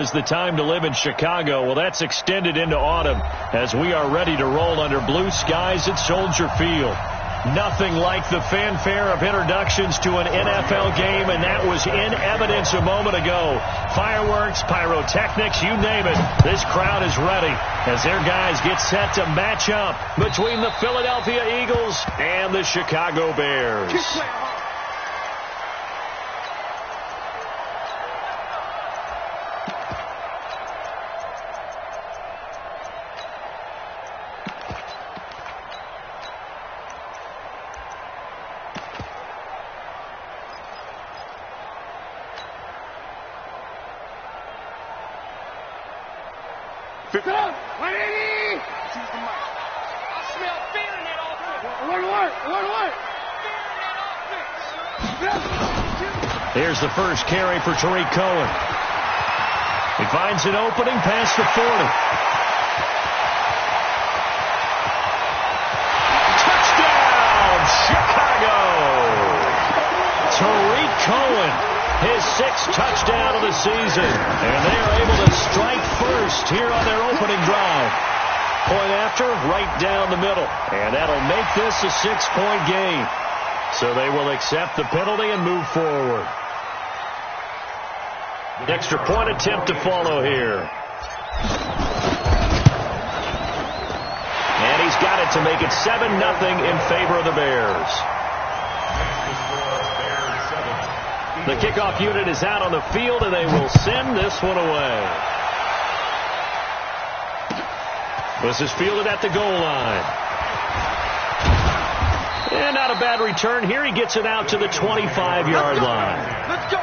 Is the time to live in Chicago. Well, that's extended into autumn as we are ready to roll under blue skies at Soldier Field. Nothing like the fanfare of introductions to an NFL game, and that was in evidence a moment ago. Fireworks, pyrotechnics, you name it. This crowd is ready as their guys get set to match up between the Philadelphia Eagles and the Chicago Bears. Here's the first carry for Tariq Cohen. He finds an opening past the 40. Touchdown, Chicago! Tariq Cohen, his 6th touchdown of the season. And they are able to strike first here on their opening drive. Point after, right down the middle. And that'll make this a 6-point game. So they will accept the penalty and move forward. Extra point attempt to follow here. And he's got it to make it 7-0 in favor of the Bears. The kickoff unit is out on the field, and they will send this one away. This is fielded at the goal line. And not a bad return here. He gets it out to the 25-yard line. Let's go.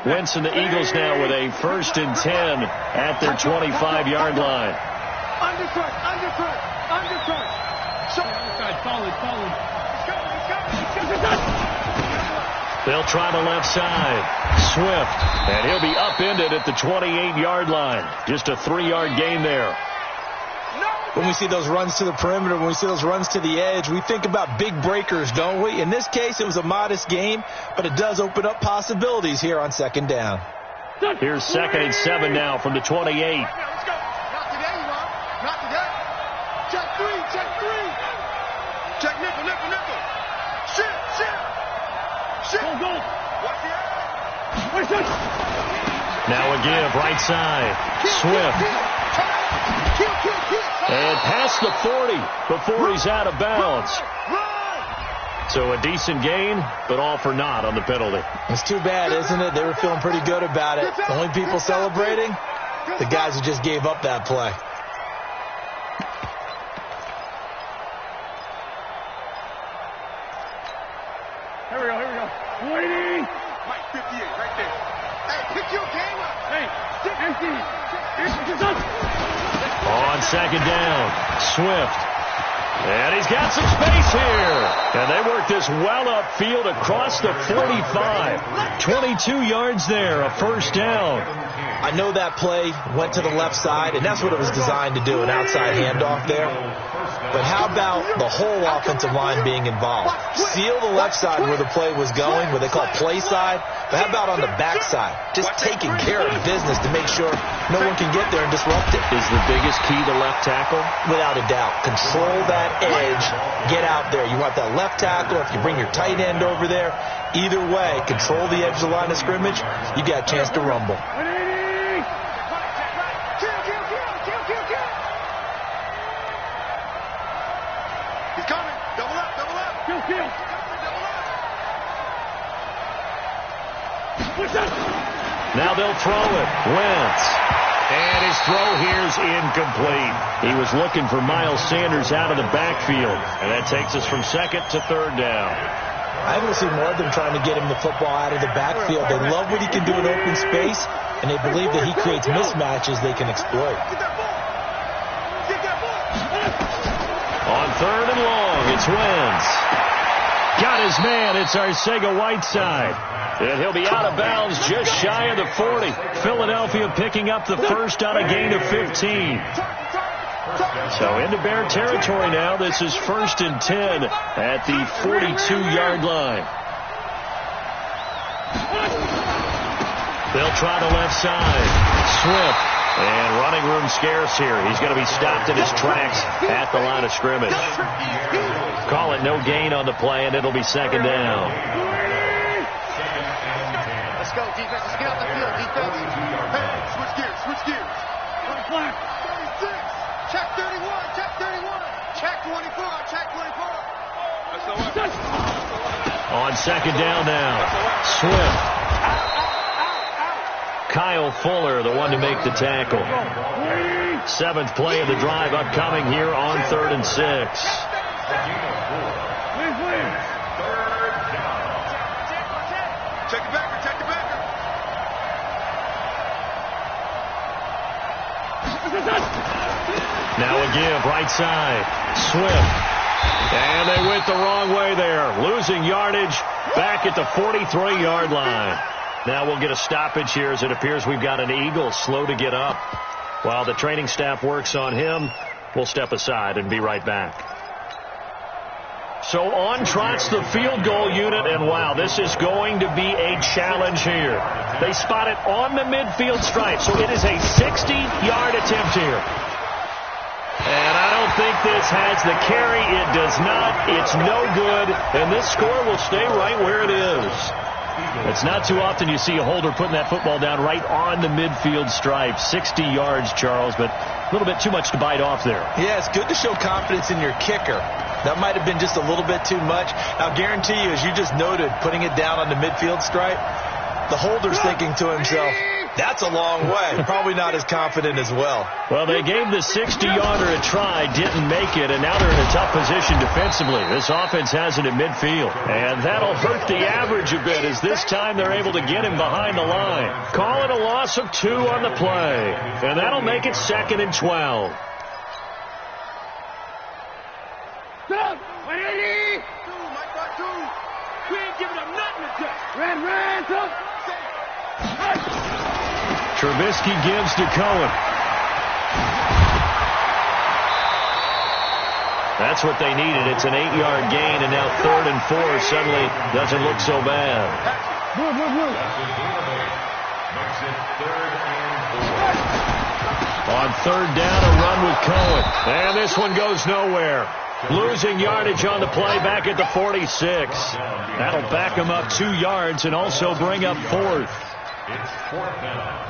Wentz and the Eagles now with a 1st and 10 at their 25-yard line. Undercut. They'll try the left side. Swift, and he'll be upended at the 28-yard line. Just a 3-yard gain there. When we see those runs to the perimeter, when we see those runs to the edge, we think about big breakers, don't we? In this case, it was a modest game, but it does open up possibilities here on 2nd down. Here's 2nd and 7 now from the 28. Let's go. Not today, Rob. Not today. Check 3. Check nickel. Shit. Go. Watch it. Now a give, right side. Swift. And past the 40 before he's out of bounds. So a decent gain, but all for naught on the penalty. It's too bad, isn't it? They were feeling pretty good about it. The only people celebrating, the guys who just gave up that play. Here we go. Waiting. Mike 58, right there. Hey, pick your game up. Hey, empty. On 2nd down, Swift. And he's got some space here. And they work this well upfield across the 45. 22 yards there, a 1st down. I know that play went to the left side, and that's what it was designed to do, an outside handoff there. But how about the whole offensive line being involved? Seal the left side where the play was going, what they call play side. But how about on the back side? Just taking care of business to make sure no one can get there and disrupt it. Is the biggest key the left tackle? Without a doubt. Control that edge. Get out there. You want that left tackle. If you bring your tight end over there, either way, control the edge of the line of scrimmage. You got a chance to rumble. He's coming. Double up. Kill. Now they'll throw it. Wentz. And his throw here's incomplete. He was looking for Miles Sanders out of the backfield. And that takes us from 2nd to 3rd down. I haven't seen more of them trying to get him the football out of the backfield. They love what he can do in open space, and they believe that he creates mismatches they can exploit. On third and long. It's Wentz. Got his man. It's Arcega-Whiteside. And he'll be out of bounds just shy of the 40. Philadelphia picking up the first on a gain of 15. So into Bear territory now. This is 1st and 10 at the 42-yard line. They'll try the left side. Swift. And running room scarce here. He's going to be stopped in his tracks at the line of scrimmage. Call it no gain on the play, and it'll be 2nd down. Let's go, defense. Let's get out the field, defense. Hey, switch gears, switch gears. 36. Check 31, check 31. Check 24, check 24. On 2nd down now. Swift. Kyle Fuller, the one to make the tackle. 7th play of the drive upcoming here on 3rd and 6. Check the backer, check the backer. Now a give, right side. Swift. And they went the wrong way there. Losing yardage back at the 43-yard line. Now we'll get a stoppage here as it appears we've got an Eagle slow to get up. While the training staff works on him, we'll step aside and be right back. So on trots the field goal unit, and wow, this is going to be a challenge here. They spot it on the midfield stripe, so it is a 60-yard attempt here. And I don't think this has the carry. It does not. It's no good, and this score will stay right where it is. It's not too often you see a holder putting that football down right on the midfield stripe. 60 yards, Charles, but a little bit too much to bite off there. Yeah, it's good to show confidence in your kicker. That might have been just a little bit too much. I'll guarantee you, as you just noted, putting it down on the midfield stripe, the holder's thinking to himself, that's a long way. Probably not as confident as well. Well, they gave the 60-yarder a try, didn't make it, and now they're in a tough position defensively. This offense has it at midfield, and that'll hurt the average a bit as this time they're able to get him behind the line. Call it a loss of 2 on the play, and that'll make it 2nd and 12. We ain't giving them nothing to touch. Trubisky gives to Cohen. That's what they needed. It's an 8-yard gain, and now 3rd and 4 suddenly doesn't look so bad. On 3rd down, a run with Cohen. And this one goes nowhere. Losing yardage on the play back at the 46. That'll back him up 2 yards and also bring up 4th. It's 4th down.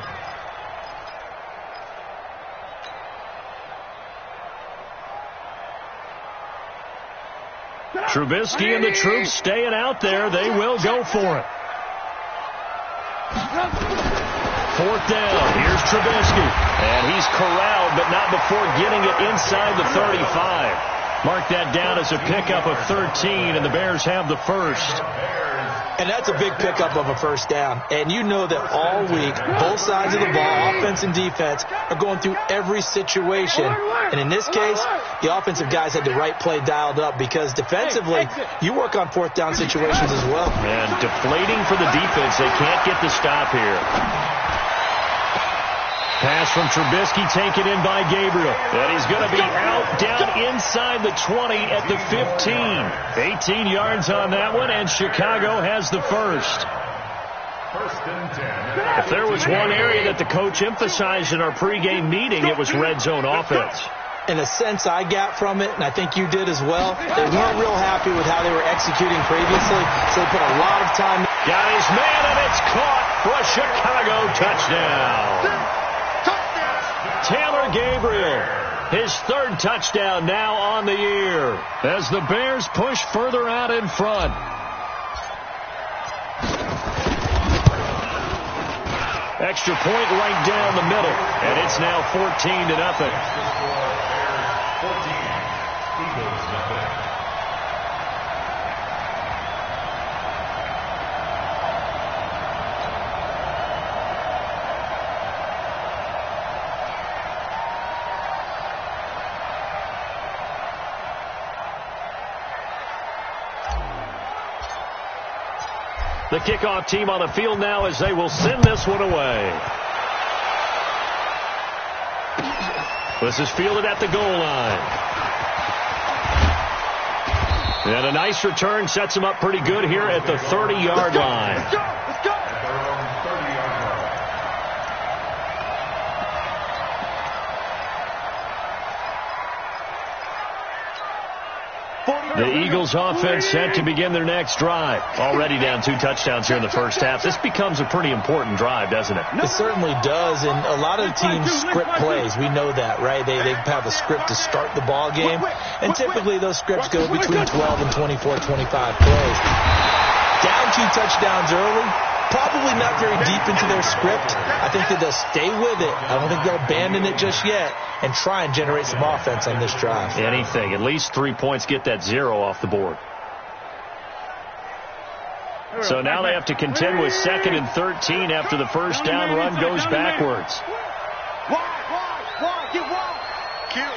Trubisky and the troops staying out there. They will go for it. 4th down. Here's Trubisky. And he's corralled, but not before getting it inside the 35. Mark that down as a pickup of 13, and the Bears have the first. And that's a big pickup of a first down. And you know that all week, both sides of the ball, offense and defense, are going through every situation. And in this case, the offensive guys had the right play dialed up because defensively, you work on 4th down situations as well. And deflating for the defense. They can't get the stop here. Pass from Trubisky taken in by Gabriel. And he's going to be out down inside the 20 at the 15. 18 yards on that one, and Chicago has the first. 1st and 10. If there was one area that the coach emphasized in our pregame meeting, it was red zone offense. In a sense, I got from it, and I think you did as well, they weren't real happy with how they were executing previously, so they put a lot of time. Got his man, and it's caught for a Chicago touchdown. Taylor Gabriel, his 3rd touchdown now on the year as the Bears push further out in front. Extra point right down the middle, and it's now 14-0. 14. Eagles nothing. The kickoff team on the field now as they will send this one away. This is fielded at the goal line. And a nice return sets him up pretty good here at the 30-yard line. Let's go! Let's go! The Eagles offense set to begin their next drive. Already down 2 touchdowns here in the first half. This becomes a pretty important drive, doesn't it? It certainly does, and a lot of teams script plays. We know that, right? They have a script to start the ball game, and typically those scripts go between 12 and 24, 25 plays. Down 2 touchdowns early, probably not very deep into their script. I think that they'll stay with it. I don't think they'll abandon it just yet and try and generate some offense on this drive. Anything. At least 3 points, get that 0 off the board. So now they have to contend with 2nd and 13 after the first down run goes backwards. Wide. Get wide. Kill.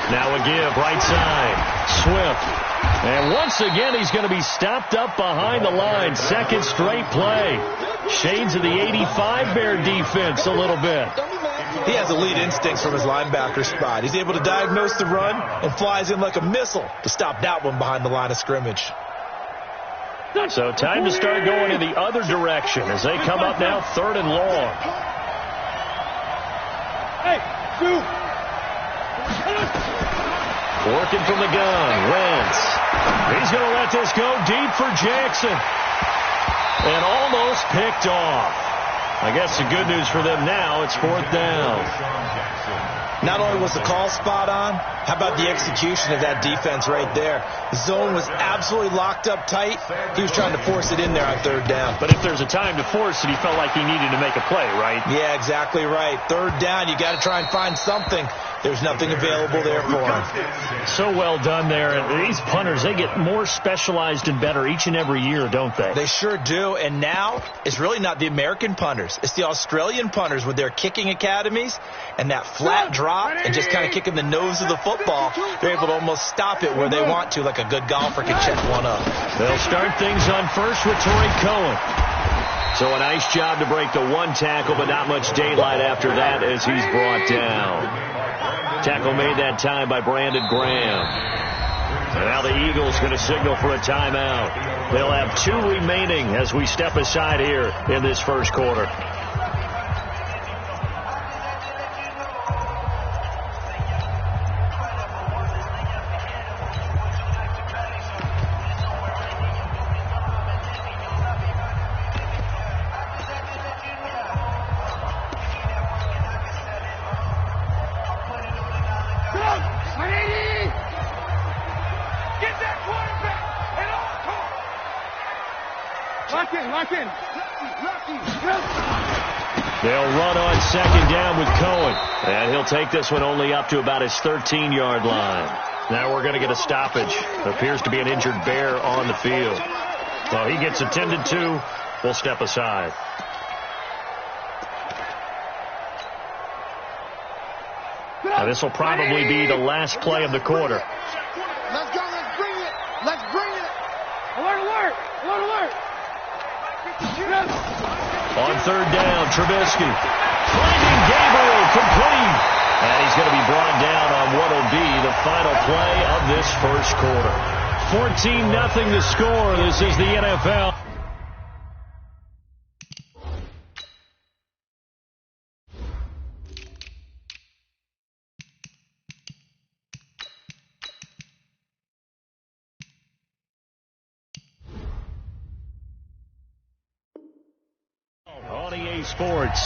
Now a give, right side. Swift. And once again, he's going to be stopped up behind the line. 2nd straight play. Shades of the 85 Bear defense a little bit. He has elite instincts from his linebacker spot. He's able to diagnose the run and flies in like a missile to stop that one behind the line of scrimmage. So time to start going in the other direction as they come up now 3rd and long. Hey, shoot. Working from the gun, Wentz. He's going to let this go deep for Jackson. And almost picked off. I guess the good news for them now, it's 4th down. Not only was the call spot on, how about the execution of that defense right there? The zone was absolutely locked up tight. He was trying to force it in there on 3rd down. But if there's a time to force it, he felt like he needed to make a play, right? Yeah, exactly right. 3rd down, you got to try and find something. There's nothing available there for him. So well done there. And these punters, they get more specialized and better each and every year, don't they? They sure do. And now, it's really not the American punters. It's the Australian punters with their kicking academies and that flat drop and just kind of kicking the nose of the football. They're able to almost stop it where they want to, like a good golfer can check one up. They'll start things on first with Torrey Cohen. So a nice job to break the 1 tackle, but not much daylight after that as he's brought down. Tackle made that time by Brandon Graham. And now the Eagles going to signal for a timeout. They'll have 2 remaining as we step aside here in this first quarter. They'll run on 2nd down with Cohen. And he'll take this one only up to about his 13-yard line. Now we're going to get a stoppage. Appears to be an injured Bear on the field. So he gets attended to. We'll step aside. Now this will probably be the last play of the quarter. Let's go. Let's bring it. Alert. On 3rd down, Trubisky finding Gabriel complete. And he's going to be brought down on what will be the final play of this first quarter. 14-0 the score. This is the NFL. On EA Sports.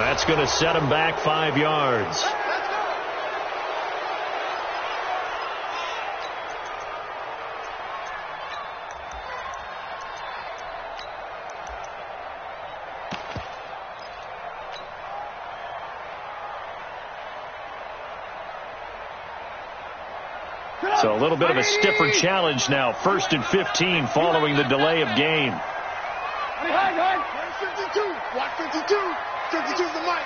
That's going to set him back 5 yards. So a little bit of a stiffer challenge now. 1st and 15 following the delay of game. 52. Watch 52. 52's the mic.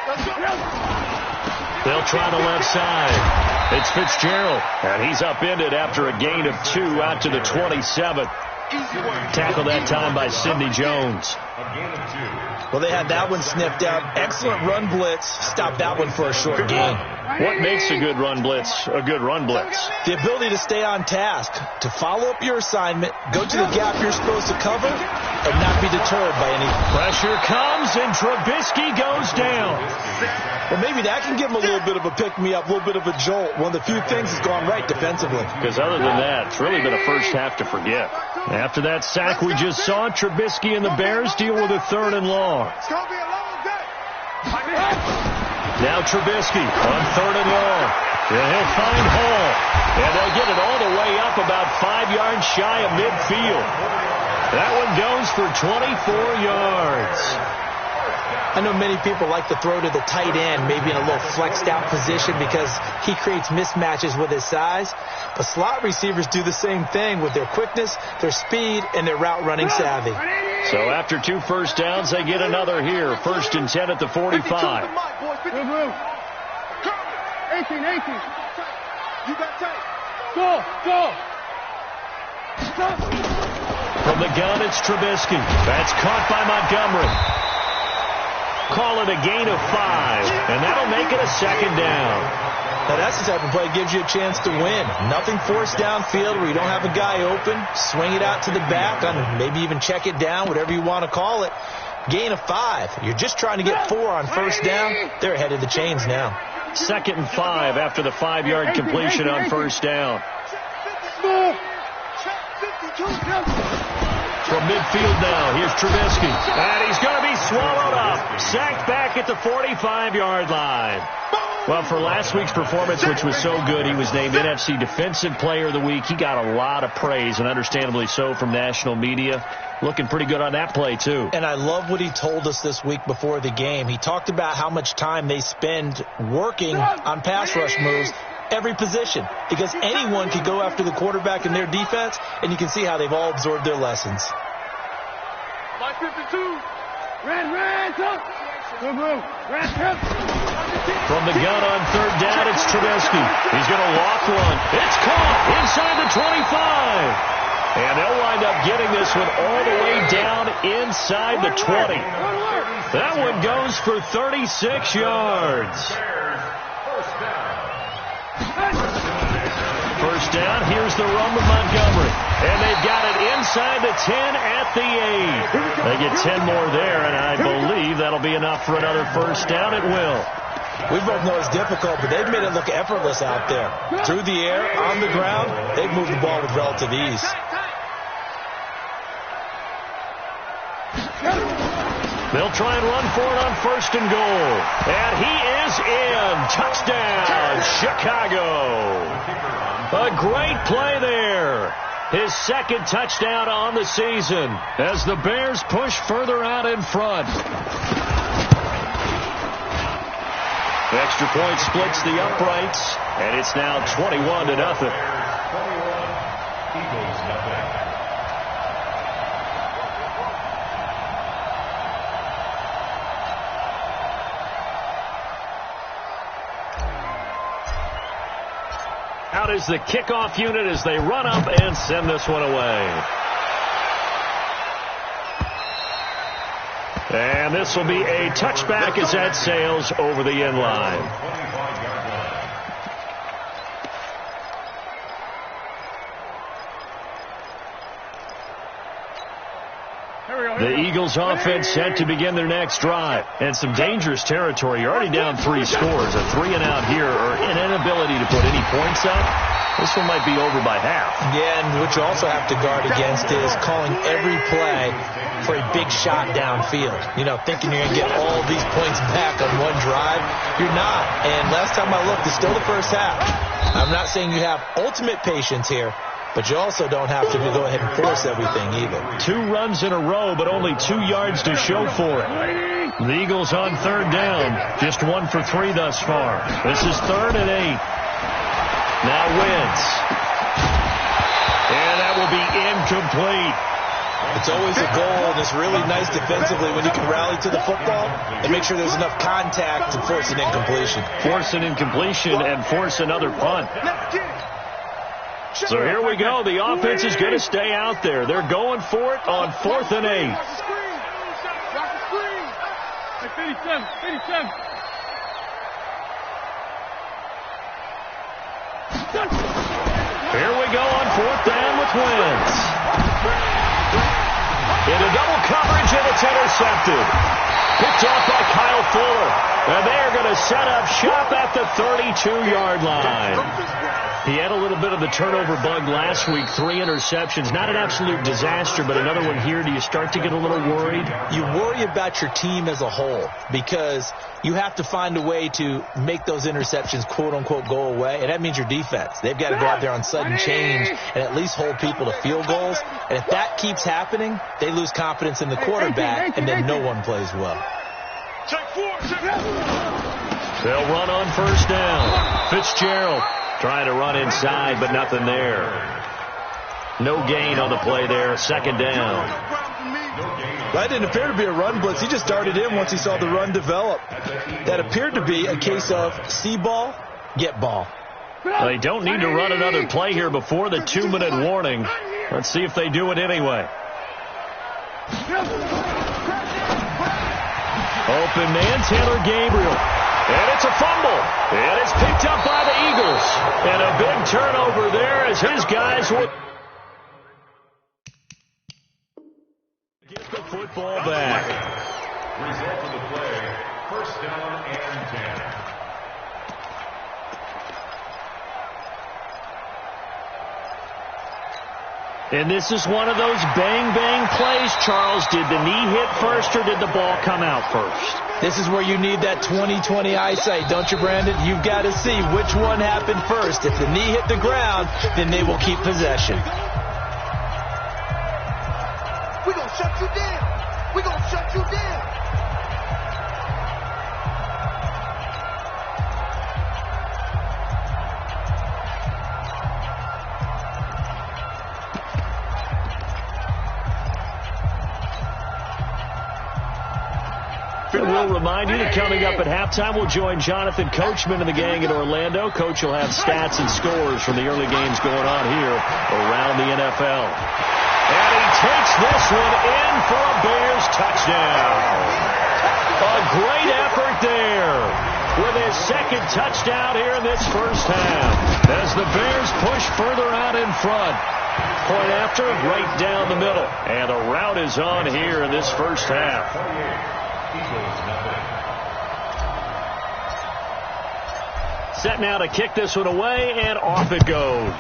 Let's go. They'll try the left side. It's Fitzgerald, and he's upended after a gain of 2 out to the 27. Tackled that time by Sidney Jones. Well, they had that one sniffed out. Excellent run blitz. Stopped that one for a short gain. What makes a good run blitz a good run blitz? The ability to stay on task, to follow up your assignment, go to the gap you're supposed to cover, and not be deterred by any. Pressure comes, and Trubisky goes down. Well, maybe that can give him a little bit of a pick-me-up, a little bit of a jolt. One of the few things that's gone right defensively. Because other than that, it's really been a first half to forget. After that sack we just saw, Trubisky and the Bears deal with a 3rd and long. It's going to be a long day. Now Trubisky on 3rd and long. And he'll find Hall. And they'll get it all the way up about 5 yards shy of midfield. That one goes for 24 yards. I know many people like to throw to the tight end, maybe in a little flexed out position because he creates mismatches with his size. But slot receivers do the same thing with their quickness, their speed, and their route running savvy. So after 2 first downs, they get another here. 1st and 10 at the 45. 18. You got tight. Go. From the gun, it's Trubisky. That's caught by Montgomery. Call it a gain of 5, and that'll make it a 2nd down. Now that's the type of play that gives you a chance to win. Nothing forced downfield where you don't have a guy open. Swing it out to the back, on maybe even check it down, whatever you want to call it. Gain of 5. You're just trying to get 4 on 1st down. They're ahead of the chains now. 2nd and 5 after the 5-yard completion on 1st down. From midfield now, here's Trubisky. And he's going to be swallowed up. Sacked back at the 45-yard line. Well, for last week's performance, which was so good, he was named NFC Defensive Player of the Week. He got a lot of praise, and understandably so, from national media. Looking pretty good on that play, too. And I love what he told us this week before the game. He talked about how much time they spend working on pass rush moves, every position, because anyone can go after the quarterback in their defense, and you can see how they've all absorbed their lessons. By 52. Ran, jump. From the gun on 3rd down, it's Trubisky. He's going to walk one. It's caught inside the 25. And they'll wind up getting this one all the way down inside the 20. That one goes for 36 yards. First down, here's the run with Montgomery. And they've got it inside the 10 at the 8. They get 10 more there, and I believe that'll be enough for another first down. It will. We both know it's difficult, but they've made it look effortless out there. Through the air, on the ground, they've moved the ball with relative ease. They'll try and run for it on 1st and goal. And he is in. Touchdown, Chicago. A great play there. His 2nd touchdown on the season as the Bears push further out in front. The extra point splits the uprights, and it's now 21-0. Out is the kickoff unit as they run up and send this one away. And this will be a touchback as that sails over the end line. The Eagles offense set to begin their next drive. And some dangerous territory. You're already down 3 scores. A 3-and-out here, or an inability to put any points up. This one might be over by half. Yeah, and what you also have to guard against is calling every play for a big shot downfield. You know, thinking you're going to get all these points back on one drive. You're not. And last time I looked, it's still the first half. I'm not saying you have ultimate patience here, but you also don't have to go ahead and force everything either. 2 runs in a row, but only 2 yards to show for it. The Eagles on third down. Just 1 for 3 thus far. This is 3rd and 8. Now Wentz. And that will be incomplete. It's always a goal, and it's really nice defensively when you can rally to the football and make sure there's enough contact to force an incompletion. Force an incompletion and force another punt. So here we go. The offense is going to stay out there. They're going for it on 4th and 8. 57. Here we go on 4th down with Wentz. Into double coverage, and it's intercepted. Picked off by Kyle Fuller. And they are going to set up shop at the 32-yard line. He had a little bit of the turnover bug last week, 3 interceptions. Not an absolute disaster, but another one here. Do you start to get a little worried? You worry about your team as a whole because you have to find a way to make those interceptions, quote-unquote, go away, and that means your defense. They've got to go out there on sudden change and at least hold people to field goals. And if that keeps happening, they lose confidence in the quarterback, and then no one plays well. They'll run on 1st down. Fitzgerald trying to run inside, but nothing there. No gain on the play there. 2nd down. That didn't appear to be a run blitz. He just darted in once he saw the run develop. That appeared to be a case of see ball, get ball. They don't need to run another play here before the 2-minute warning. Let's see if they do it anyway. Open man, Taylor Gabriel. And it's a fumble. And it's picked up by the Eagles. And a big turnover there as his guys will get the football back. Result of the play, 1st down and 10. And this is one of those bang-bang plays, Charles. Did the knee hit first or did the ball come out first? This is where you need that 20/20 eyesight, don't you, Brandon? You've got to see which one happened first. If the knee hit the ground, then they will keep possession. We're going to shut you down. We're going to shut you down. We'll remind you that coming up at halftime, we'll join Jonathan Coachman and the gang in Orlando. Coach will have stats and scores from the early games going on here around the NFL. And he takes this one in for a Bears touchdown. A great effort there with his 2nd touchdown here in this 1st half. As the Bears push further out in front. Point after, right down the middle. And the route is on here in this 1st half. Set now to kick this one away, and off it goes.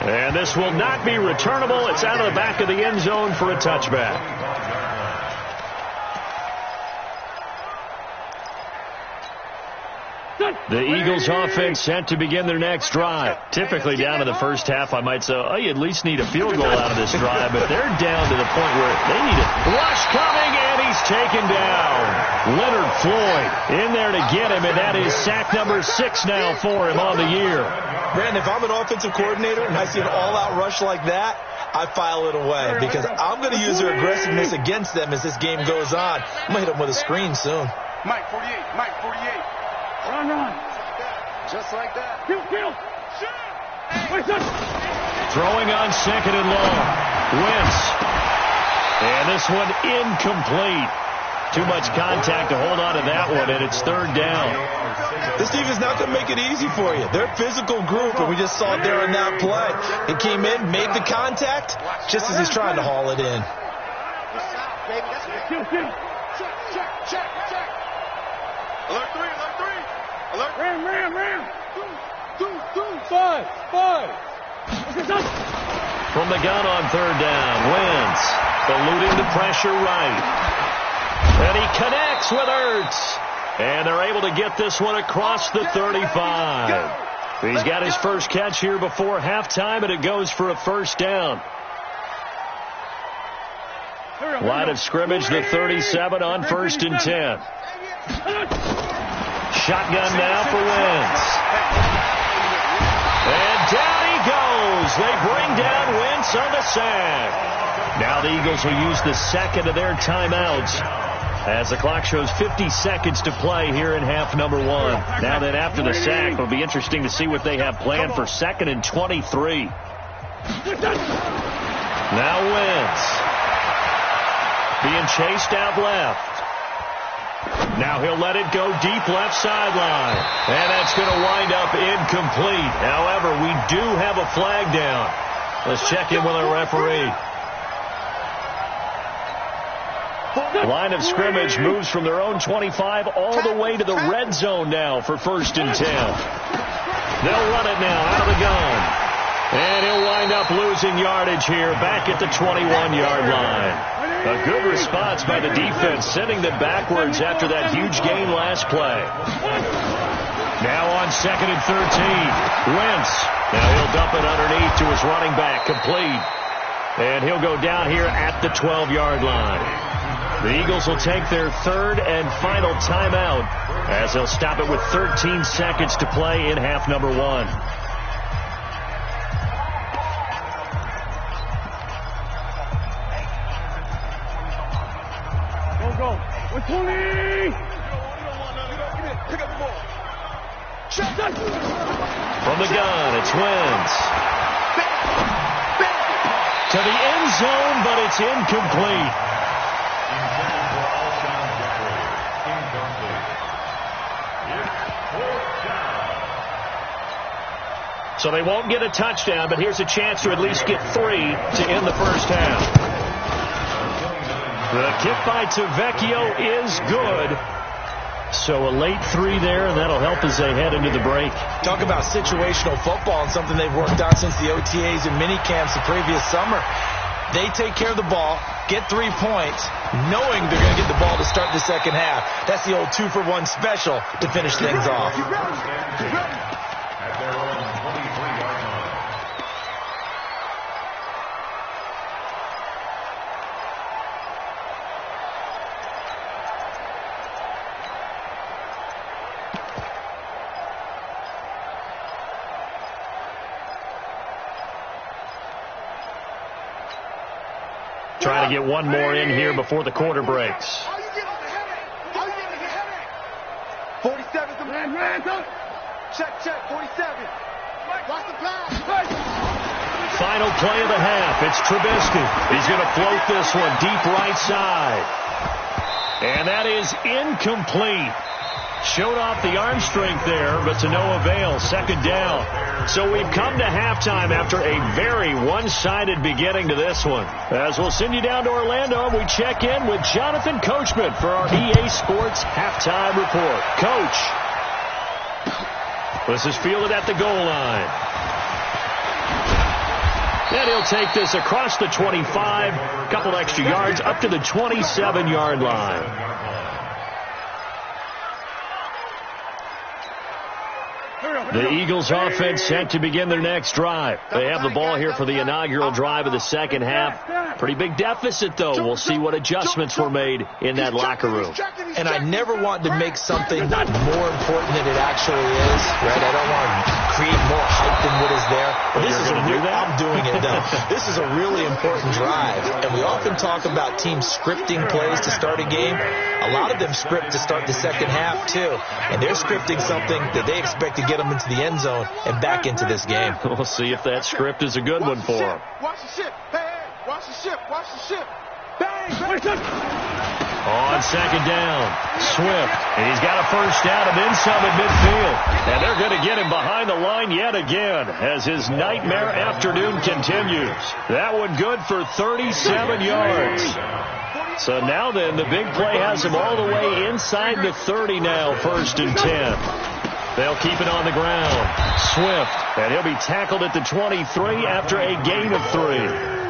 And this will not be returnable. It's out of the back of the end zone for a touchback. The Eagles offense set to begin their next drive. Typically down in the 1st half, I might say, oh, you at least need a field goal out of this drive, but they're down to the point where they need it. Rush coming, and he's taken down. Leonard Floyd in there to get him, and that is sack number 6 now for him on the year. Brandon, if I'm an offensive coordinator and I see an all-out rush like that, I file it away because I'm going to use their aggressiveness against them as this game goes on. I'm going to hit them with a screen soon. Mike 48, Mike 48. Run. Just like that. Kill. Throwing on 2nd and long. Wentz. And this one incomplete. Too much contact to hold on to that one, and it's 3rd down. This defense is not going to make it easy for you. They're a physical group, and we just saw it there on that play. He came in, made the contact, just as he's trying to haul it in. Check. Alert 3. Alert. Ram. 5. From the gun on third down, Wentz eluding the pressure right. And he connects with Ertz. And they're able to get this one across the 35. He's got his first catch here before halftime, and it goes for a first down. Line of scrimmage, the 37 on 1st and 10. Shotgun now for Wentz. And down he goes. They bring down Wentz on the sack. Now the Eagles will use the second of their timeouts as the clock shows 50 seconds to play here in half number 1. Now then, after the sack, it'll be interesting to see what they have planned for 2nd and 23. Now Wentz being chased out left. Now he'll let it go deep left sideline. And that's going to wind up incomplete. However, we do have a flag down. Let's check in with our referee. Line of scrimmage moves from their own 25 all the way to the red zone now for 1st and 10. They'll run it now out of the gun. And he'll wind up losing yardage here back at the 21-yard line. A good response by the defense, sending them backwards after that huge gain last play. Now on 2nd and 13, Wentz. Now he'll dump it underneath to his running back, complete. And he'll go down here at the 12-yard line. The Eagles will take their 3rd and final timeout as they'll stop it with 13 seconds to play in half number 1. Go. 20. From the gun, it's Wentz. To the end zone, but it's incomplete. So they won't get a touchdown, but here's a chance to at least get 3 to end the first half. The kick by Tavecchio is good. So a late 3 there, and that'll help as they head into the break. Talk about situational football and something they've worked on since the OTAs and mini camps the previous summer. They take care of the ball, get 3 points, knowing they're going to get the ball to start the second half. That's the old 2-for-1 special to finish things off. At their own 23-yard line. Trying to get one more in here before the quarter breaks. 47's the man. Check, 47. Watch the pass. Final play of the half. It's Trubisky. He's going to float this one deep right side. And that is incomplete. Showed off the arm strength there, but to no avail. 2nd down. So we've come to halftime after a very one-sided beginning to this one. As we'll send you down to Orlando, we check in with Jonathan Coachman for our EA Sports Halftime Report. Coach, this is fielded at the goal line. And he'll take this across the 25, a couple extra yards up to the 27-yard line. The Eagles offense set to begin their next drive. They have the ball here for the inaugural drive of the second half. Pretty big deficit, though. We'll see what adjustments were made in that locker room. And I never want to make something not more important than it actually is, right? I don't want to create more hype than what is there. But this is I'm doing it, though. This is a really important drive. And we often talk about teams scripting plays to start a game. A lot of them script to start the second half, too. And they're scripting something that they expect to get them into the end zone and back into this game. We'll see if that script is a good one for them. Watch the ship. Hey, watch the ship. Watch the ship. Bang, bang. On 2nd down, Swift. And he's got a first down and then some at midfield. And they're going to get him behind the line yet again as his nightmare afternoon continues. That one good for 37 yards. So now then, the big play has him all the way inside the 30 now, 1st and 10. They'll keep it on the ground. Swift, and he'll be tackled at the 23 after a gain of 3.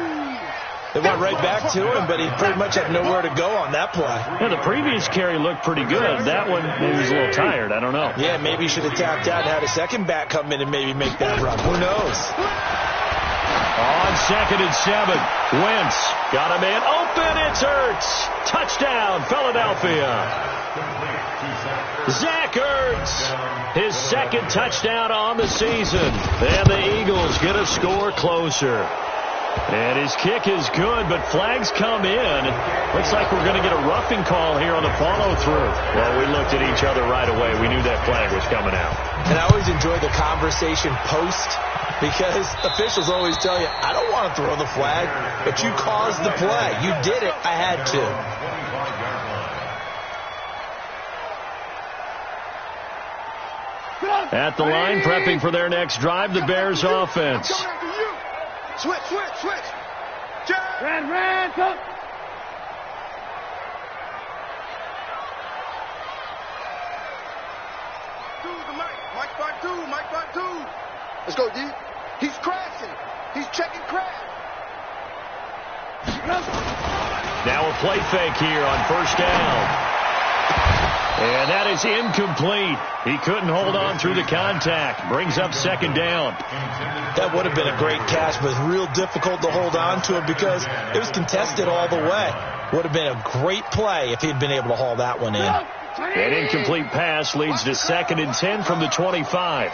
They went right back to him, but he pretty much had nowhere to go on that play. Yeah, the previous carry looked pretty good. That one, maybe he was a little tired. I don't know. Yeah, maybe he should have tapped out and had a second back come in and maybe make that run. Who knows? On 2nd and 7, Wentz got a man open. It's Ertz. Touchdown, Philadelphia. Zach Ertz, his 2nd touchdown on the season. And the Eagles get a score closer. And his kick is good, but flags come in. Looks like we're going to get a roughing call here on the follow-through. Well, we looked at each other right away. We knew that flag was coming out. And I always enjoy the conversation post, because officials always tell you, I don't want to throw the flag, but you caused the play. You did it. I had to. At the line, prepping for their next drive, the Bears offense. Switch, switch, switch. Ran, come. Mike 5-2. Let's go, D. He's crashing. He's checking crash. Now a play fake here on 1st down. And that is incomplete. He couldn't hold on through the contact. Brings up 2nd down. That would have been a great catch, but real difficult to hold on to it because it was contested all the way. Would have been a great play if he'd been able to haul that one in. An incomplete pass leads to 2nd and 10 from the 25.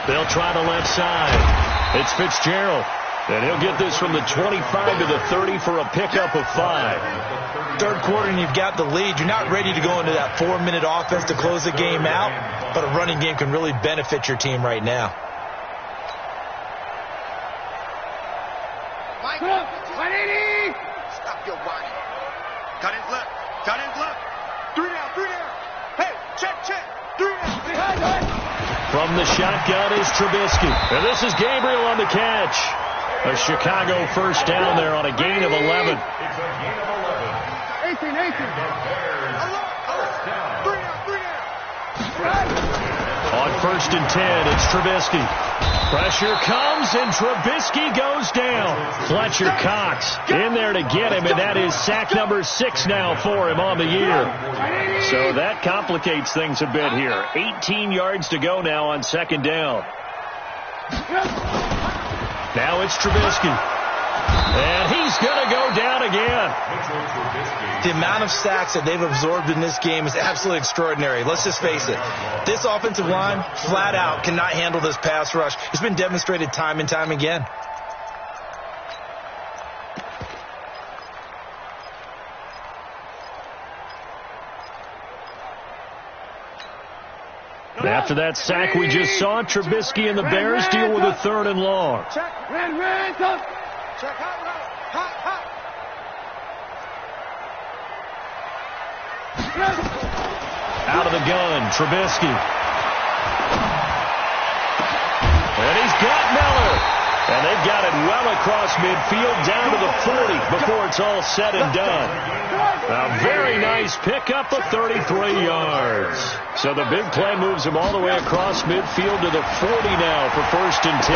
They'll try the left side. It's Fitzgerald. And he'll get this from the 25 to the 30 for a pickup of 5. 3rd quarter and you've got the lead. You're not ready to go into that 4-minute offense to close the game out, but a running game can really benefit your team right now. Mike, 180. Stop your whining. Cut his left. 3 down. Hey, check. 3 down. From the shotgun is Trubisky. And this is Gabriel on the catch. A Chicago 1st down there on a gain of 11. It's a gain of 11. 18. 3 down. On 1st and 10, it's Trubisky. Pressure comes, and Trubisky goes down. Fletcher Cox in there to get him, and that is sack number 6 now for him on the year. So that complicates things a bit here. 18 yards to go now on 2nd down. Now it's Trubisky. And he's going to go down again. The amount of sacks that they've absorbed in this game is absolutely extraordinary. Let's just face it. This offensive line, flat out, cannot handle this pass rush. It's been demonstrated time and time again. After that sack we just saw, Trubisky and the Bears deal with a 3rd and long. Ran, come. Check hot. Out of the gun, Trubisky. And he's got Miller. And they've got it well across midfield down to the 40 before it's all said and done. A very nice pickup of 33 yards. So the big play moves him all the way across midfield to the 40 now for 1st and 10.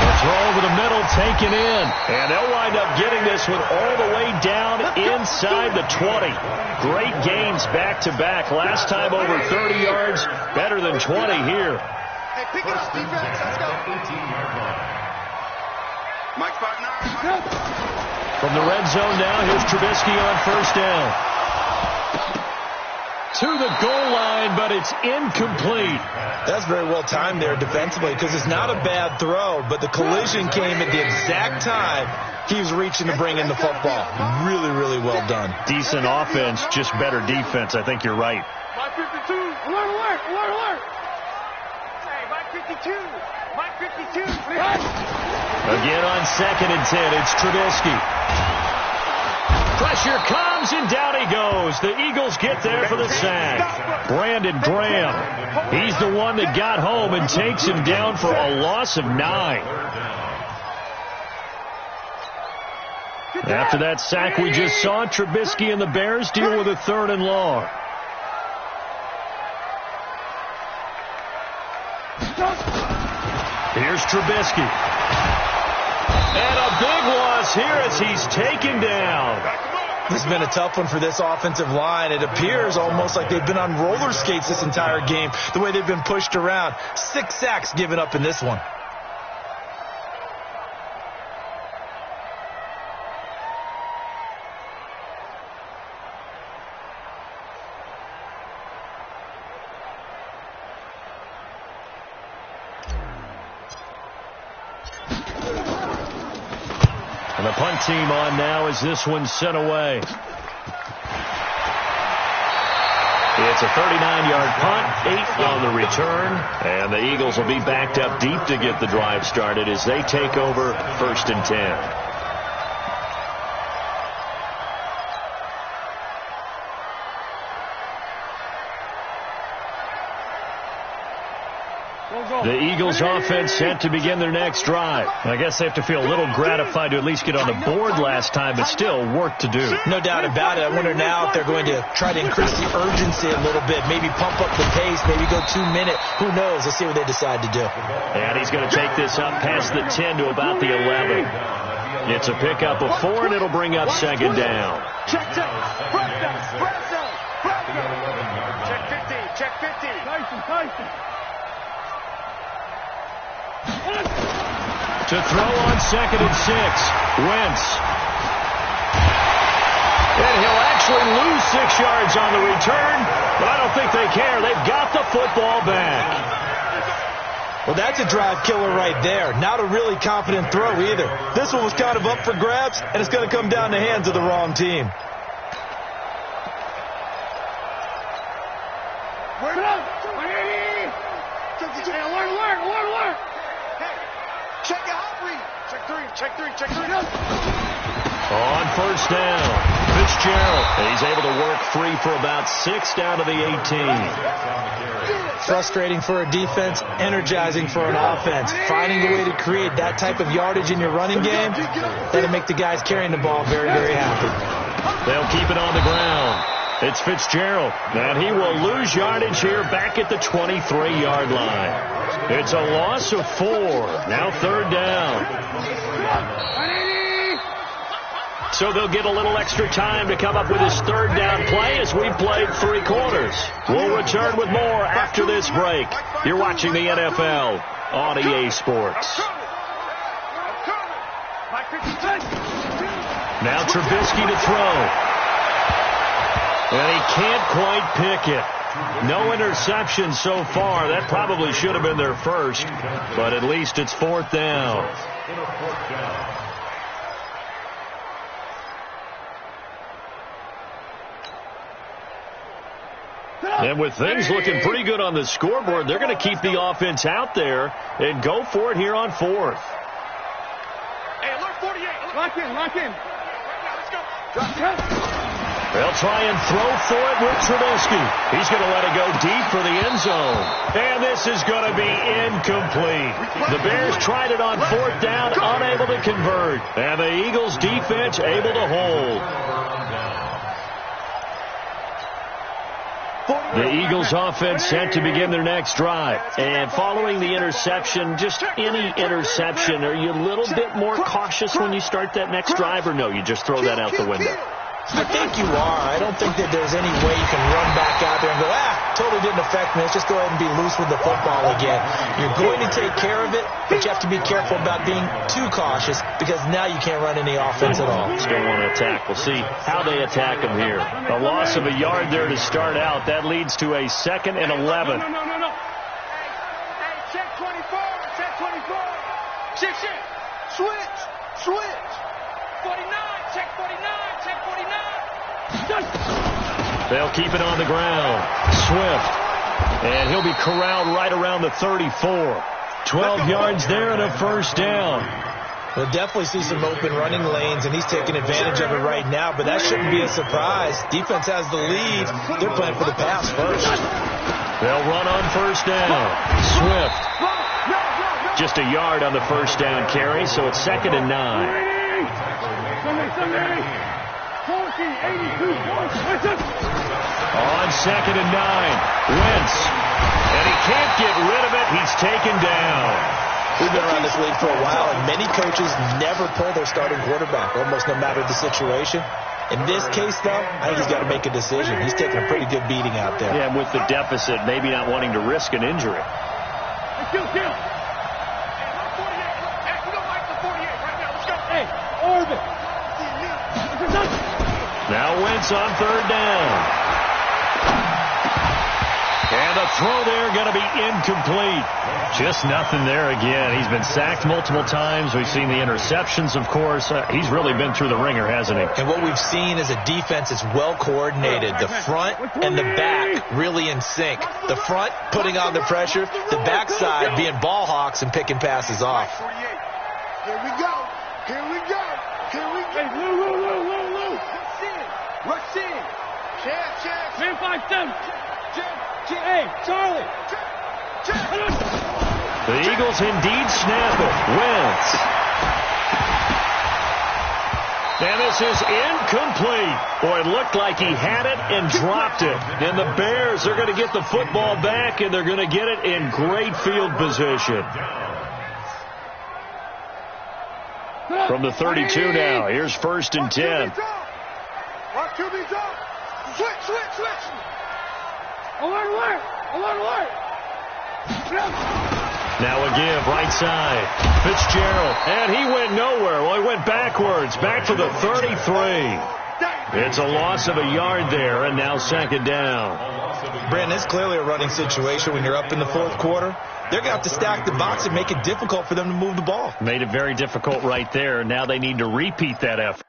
The throw over the middle taken in. And they'll wind up getting this one all the way down inside the 20. Great gains back-to-back. Last time over 30 yards, better than 20 here. Hey, pick it up, defense. Let's go. Mike 5-9. From the red zone now, here's Trubisky on 1st down. To the goal line, but it's incomplete. That's very well timed there defensively because it's not a bad throw, but the collision came at the exact time he was reaching to bring in the football. Really, really well done. Decent offense, just better defense. I think you're right. Mike 52. Alert. Hey, Mike 52. Mike 52. Again on 2nd and 10, it's Trubisky. Pressure comes, and down he goes. The Eagles get there for the sack. Brandon Graham, he's the one that got home and takes him down for a loss of 9. After that sack we just saw, Trubisky and the Bears deal with a 3rd and long. Here's Trubisky. And a big loss here as he's taken down. This has been a tough one for this offensive line. It appears almost like they've been on roller skates this entire game, the way they've been pushed around. 6 sacks given up in this one. And the punt team on now as this one's sent away. It's a 39-yard punt, 8 on the return, and the Eagles will be backed up deep to get the drive started as they take over 1st and 10. The Eagles offense set to begin their next drive. I guess they have to feel a little gratified to at least get on the board last time, but still work to do. No doubt about it. I wonder now if they're going to try to increase the urgency a little bit, maybe pump up the pace, maybe go 2 minute. Who knows? Let's see what they decide to do. And he's going to take this up past the 10 to about the 11. It's a pickup of 4, and it'll bring up 2nd down. Check 15. Tyson. To throw on 2nd and 6. Wentz. And he'll actually lose 6 yards on the return, but I don't think they care. They've got the football back. Well, that's a drive killer right there. Not a really confident throw either. This one was kind of up for grabs, and it's going to come down the hands of the wrong team. Word up! 180! Alert! Hey, check your hot read. Check three. On 1st down, Fitzgerald. And he's able to work free for about 6 down to the 18. Frustrating for a defense, energizing for an offense. Finding a way to create that type of yardage in your running game, that'll make the guys carrying the ball very, very happy. They'll keep it on the ground. It's Fitzgerald, and he will lose yardage here back at the 23-yard line. It's a loss of 4. Now 3rd down. So they'll get a little extra time to come up with his 3rd down play as we've played 3 quarters. We'll return with more after this break. You're watching the NFL on EA Sports. Now Trubisky to throw. And he can't quite pick it. No interception so far. That probably should have been their first, but at least it's 4th down. And with things looking pretty good on the scoreboard, they're going to keep the offense out there and go for it here on 4th. Hey, alert 48. Lock in. Right now, let's go. They'll try and throw for it with Trubisky. He's going to let it go deep for the end zone. And this is going to be incomplete. The Bears tried it on 4th down, unable to convert. And the Eagles defense able to hold. The Eagles offense set to begin their next drive. And following the interception, just any interception, are you a little bit more cautious when you start that next drive, or no, you just throw that out the window? I think you are. I don't think that there's any way you can run back out there and go, totally didn't affect me. Let's just go ahead and be loose with the football again. You're going to take care of it, but you have to be careful about being too cautious because now you can't run any offense at all. Still want to attack. We'll see how they attack them here. A loss of a yard there to start out. That leads to a 2nd and 11. No. Hey, check 24. Shift. Switch. 49, check 49. They'll keep it on the ground. Swift. And he'll be corralled right around the 34. 12 yards there and a 1st down. We'll definitely see some open running lanes, and he's taking advantage of it right now, but that shouldn't be a surprise. Defense has the lead. They're playing for the pass first. They'll run on 1st down. Swift. Just a yard on the 1st down carry, so it's 2nd and 9. Sunday. 14-82. On 2nd and 9. Wentz And he can't get rid of it. He's taken down. We've been around this league for a while, and many coaches never pull their starting quarterback, almost no matter the situation. In this case, though, I think he's got to make a decision. He's taking a pretty good beating out there. Yeah, and with the deficit, maybe not wanting to risk an injury. Kill. Hey, we don't like the 48 right now. Let's go. Hey, orbit. Now Wentz on third down. And the throw there going to be incomplete. Just nothing there again. He's been sacked multiple times. We've seen the interceptions, of course. He's really been through the ringer, hasn't he? And what we've seen is a defense that's well coordinated. The front and the back really in sync. The front putting on the pressure. The backside being ball hawks and picking passes off. Here we go. Here we go. Here we go. Hey, Lou. Rush in. Chance. Man 5-7. Hey, Charlie. The Eagles indeed snap it. Wentz. And this is incomplete. Boy, it looked like he had it and dropped it. And the Bears are going to get the football back, and they're going to get it in great field position. From the 32 now. Here's 1st and 10. Watch QB's up. Switch. Alert. Now a give, right side. Fitzgerald, and he went nowhere. Well, he went backwards, back to the 33. It's a loss of a yard there, and now 2nd down. Brandon, it's clearly a running situation when you're up in the 4th quarter. They're going to have to stack the box and make it difficult for them to move the ball. Made it very difficult right there. Now they need to repeat that effort.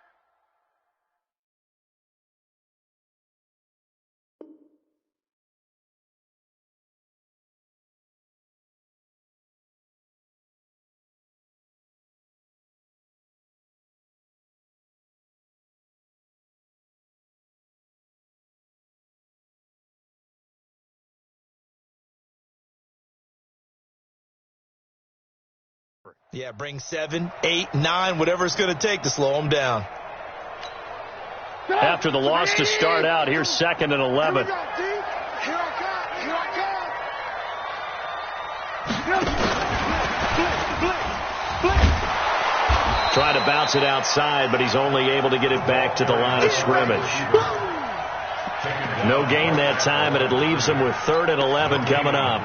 Yeah, bring 7, 8, 9, whatever it's going to take to slow them down. After the loss to start out, here's 2nd and 11. Here I come. Trying to bounce it outside, but he's only able to get it back to the line of scrimmage. No gain that time, and it leaves him with 3rd and 11 coming up.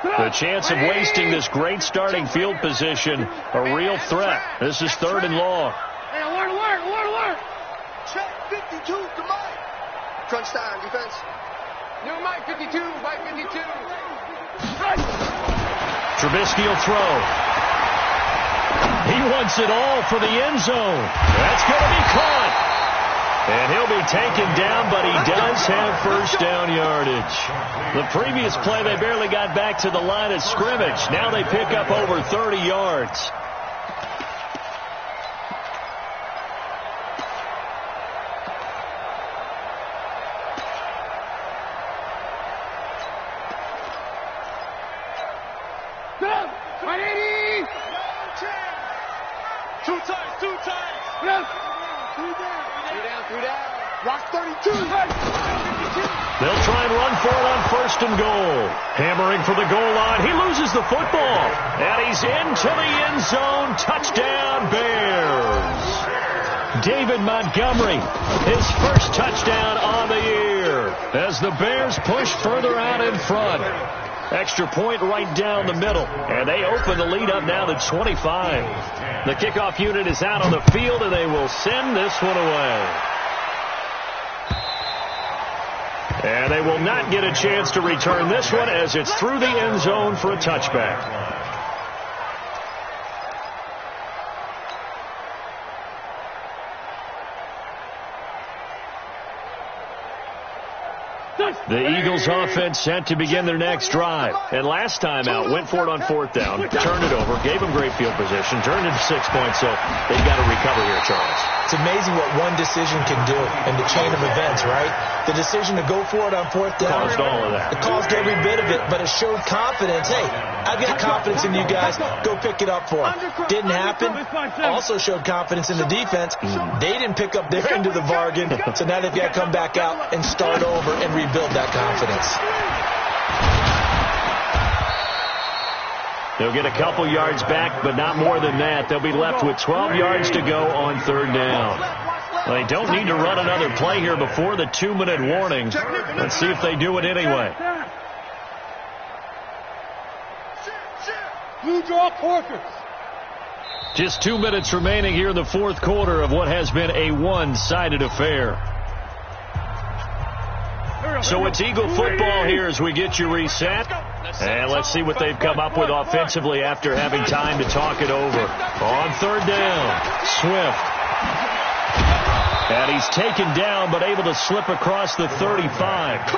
The chance of wasting this great starting field position, a real threat. This is 3rd and long. Hey, alert. Check 52 to Mike. Crunch time, defense. New Mike 52, Mike 52. Trubisky will throw. He wants it all for the end zone. That's going to be caught. And he'll be taken down, but he does have 1st down yardage. The previous play, they barely got back to the line of scrimmage. Now they pick up over 30 yards. Two times. Three down. Rock 32. They'll try and run for it on 1st and goal. Hammering for the goal line. He loses the football. And he's into the end zone. Touchdown, Bears. David Montgomery, his 1st touchdown on the year. As the Bears push further out in front. Extra point right down the middle. And they open the lead up now to 25. The kickoff unit is out on the field, and they will send this one away. And they will not get a chance to return this one as it's through the end zone for a touchback. The Eagles offense set to begin their next drive. And last time out, went for it on 4th down, turned it over, gave them great field position, turned it to 6 points, so they've got to recover here, Charles. It's amazing what one decision can do in the chain of events, right? The decision to go for it on fourth down. Caused all of that. It caused every bit of it, but it showed confidence. Hey, I've got confidence in you guys. Go pick it up for them. Didn't happen. Also showed confidence in the defense. They didn't pick up their end of the bargain, so now they've got to come back out and start over and rebuild that confidence. They'll get a couple yards back, but not more than that. They'll be left with 12 yards to go on third down. They don't need to run another play here before the 2-minute warning. Let's see if they do it anyway. Blue draw Corkers. Just 2 minutes remaining here in the fourth quarter of what has been a one-sided affair. So it's Eagle football here as we get you reset. And let's see what they've come up with offensively after having time to talk it over. On third down, Swift. And he's taken down but able to slip across the 35.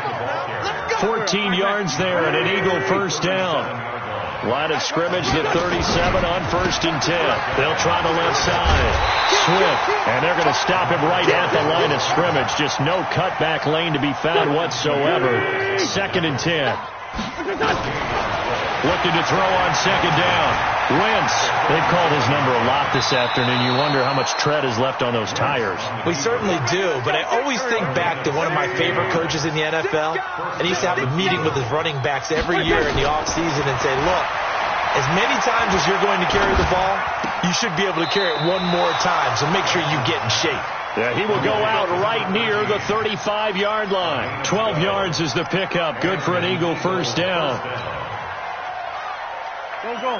14 yards there and an Eagle first down. Line of scrimmage, the 37 on 1st and 10. They'll try the left side. Swift, and they're going to stop him right at the line of scrimmage. Just no cutback lane to be found whatsoever. 2nd and 10. Looking to throw on 2nd down. Wentz. They've called his number a lot this afternoon. You wonder how much tread is left on those tires. We certainly do, but I always think back to one of my favorite coaches in the NFL, and he used to have a meeting with his running backs every year in the offseason and say, look, as many times as you're going to carry the ball, you should be able to carry it one more time, so make sure you get in shape. Yeah, he will go out right near the 35-yard line. 12 yards is the pickup. Good for an Eagle first down. Go.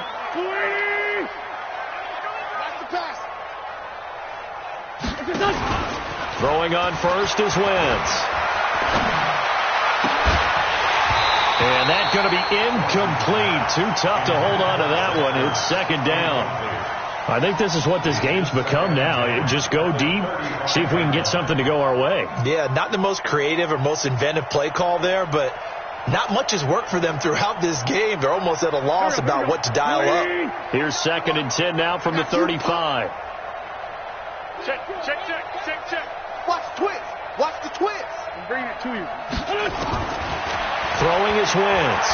Throwing on first is Wentz. And that's going to be incomplete. Too tough to hold on to that one. It's 2nd down. I think this is what this game's become now. Just go deep, see if we can get something to go our way. Yeah, not the most creative or most inventive play call there, but not much has worked for them throughout this game. They're almost at a loss about what to dial up. Here's 2nd and 10 now from the 35. Check. Watch the twist. Watch the twist. I'm bringing it to you. Throwing is Wentz.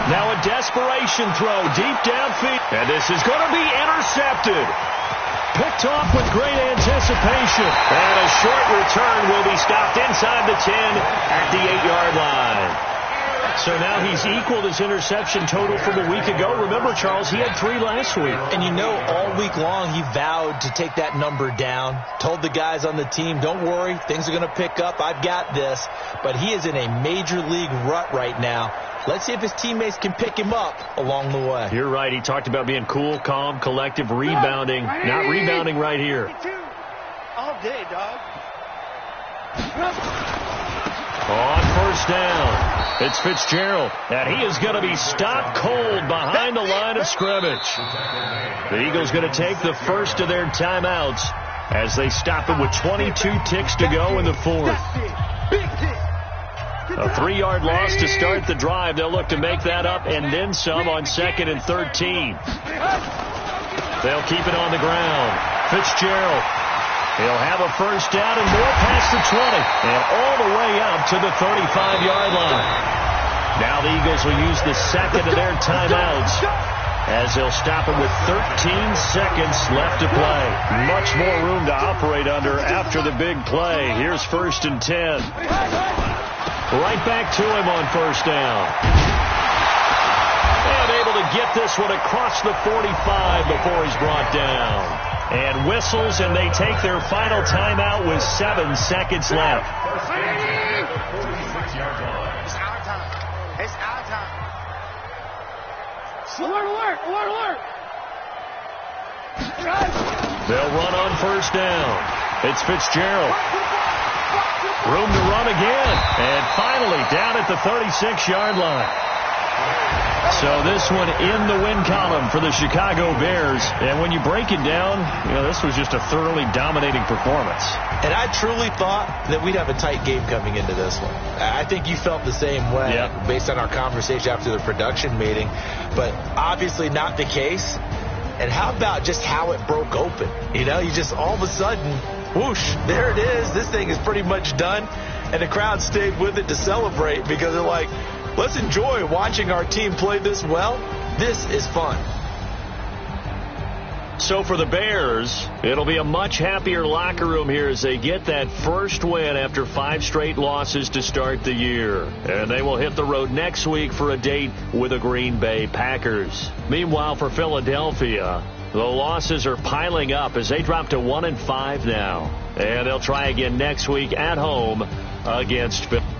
Now a desperation throw deep downfield. And this is going to be intercepted. Picked off with great anticipation. And a short return will be stopped inside the 10 at the 8-yard line. So now he's equaled his interception total from a week ago. Remember, Charles, he had 3 last week. And you know, all week long he vowed to take that number down. Told the guys on the team, don't worry, things are going to pick up. I've got this. But he is in a major league rut right now. Let's see if his teammates can pick him up along the way. You're right. He talked about being cool, calm, collective, rebounding. Not rebounding right here. All day, dog. On first down, it's Fitzgerald, and he is going to be stopped cold behind the line of scrimmage. The Eagles going to take the first of their timeouts as they stop him with 22 ticks to go in the fourth. A 3-yard loss to start the drive. They'll look to make that up and then some on 2nd and 13. They'll keep it on the ground. Fitzgerald. He'll have a first down and more past the 20 and all the way up to the 35-yard line. Now the Eagles will use the second of their timeouts as they'll stop it with 13 seconds left to play. Much more room to operate under after the big play. Here's 1st and 10. Right back to him on first down. And able to get this one across the 45 before he's brought down. And whistles, and they take their final timeout with 7 seconds left. It's our time. It's our time. Alert. They'll run on first down. It's Fitzgerald. Room to run again. And finally down at the 36-yard line. So this one in the win column for the Chicago Bears. And when you break it down, this was just a thoroughly dominating performance. And I truly thought that we'd have a tight game coming into this one. I think you felt the same way based on our conversation after the production meeting. But obviously not the case. And how about just how it broke open? You know, you just all of a sudden, whoosh, there it is. This thing is pretty much done. And the crowd stayed with it to celebrate because they're like, let's enjoy watching our team play this well. This is fun. So for the Bears, it'll be a much happier locker room here as they get that first win after 5 straight losses to start the year. And they will hit the road next week for a date with the Green Bay Packers. Meanwhile, for Philadelphia, the losses are piling up as they drop to 1-5 now. And they'll try again next week at home against Philadelphia.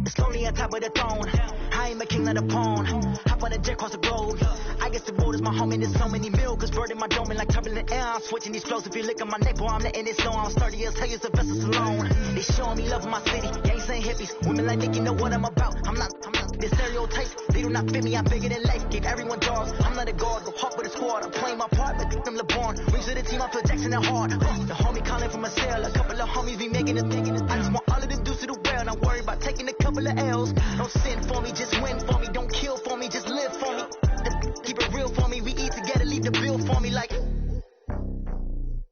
It's lonely on top of the throne. I ain't a king of the pawn. Hop on a jet across the globe. I guess the road is my home and there's so many milk. Bird in my dome and like turbulent air. I'm switching these flows. If you look at my neck, boy, I'm letting it slow. I'm sturdy as hell, it's a vessel alone. They showing me love in my city. Gangs ain't hippies. Women like Nick, you know what I'm about. I'm not the stereotypes. They do not fit me. I'm bigger than life. Gave everyone dogs. I'm not a guard. Go hard with a squad. I'm playing my part, but them LeBron. Rings to the team. I feel Jackson and hard. The homie calling from a cell. A couple of homies be making it. I just want all of them dudes to the well. Not worry about taking a couple of L's. Don't sin for me, just win for me. Don't kill for me, just live for me. Keep it real for me. We eat together, leave the bill for me like.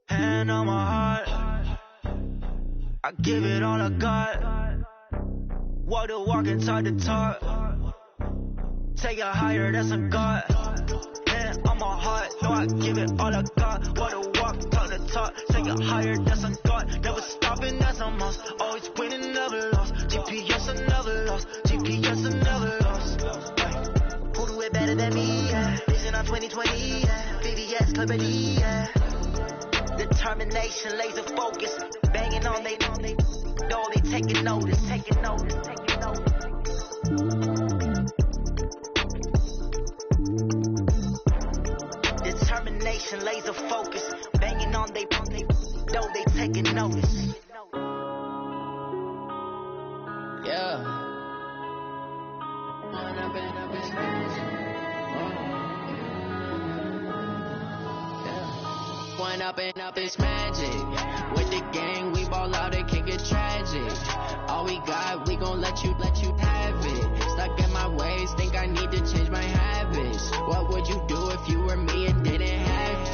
Hand on my heart, I give it all I got. Walk the walk and talk the talk. Take it higher, that's a God. Hand on my heart, no, I give it all I got. Walk the walk, talk the talk. Take it higher, that's a God. Never stopping, that's a must. Always winning, never lost. GPS, I never lost. GPS, I never lost. Who do it better than me? Yeah. Vision on 2020. Yeah. VVS, Clarity. Yeah. Determination, laser focus, banging on they door, they taking notice. Determination, laser focus, banging on they door, they taking notice. Yeah. One up and up is magic. With the gang, we ball out, it can get tragic. All we got, we gon' let you have it. Stuck in my ways, think I need to change my habits. What would you do if you were me and didn't have it?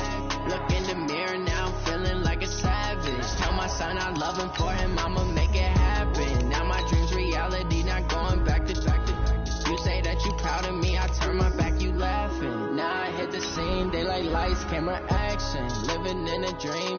Look in the mirror now, I'm feeling like a savage. Tell my son I love him, for him I'ma make it happen. Now my dream's reality, not going back to. You say that you proud of me, I turn my back, you laughing. Now I hit the scene, they like lights, camera, action. Living in a dream.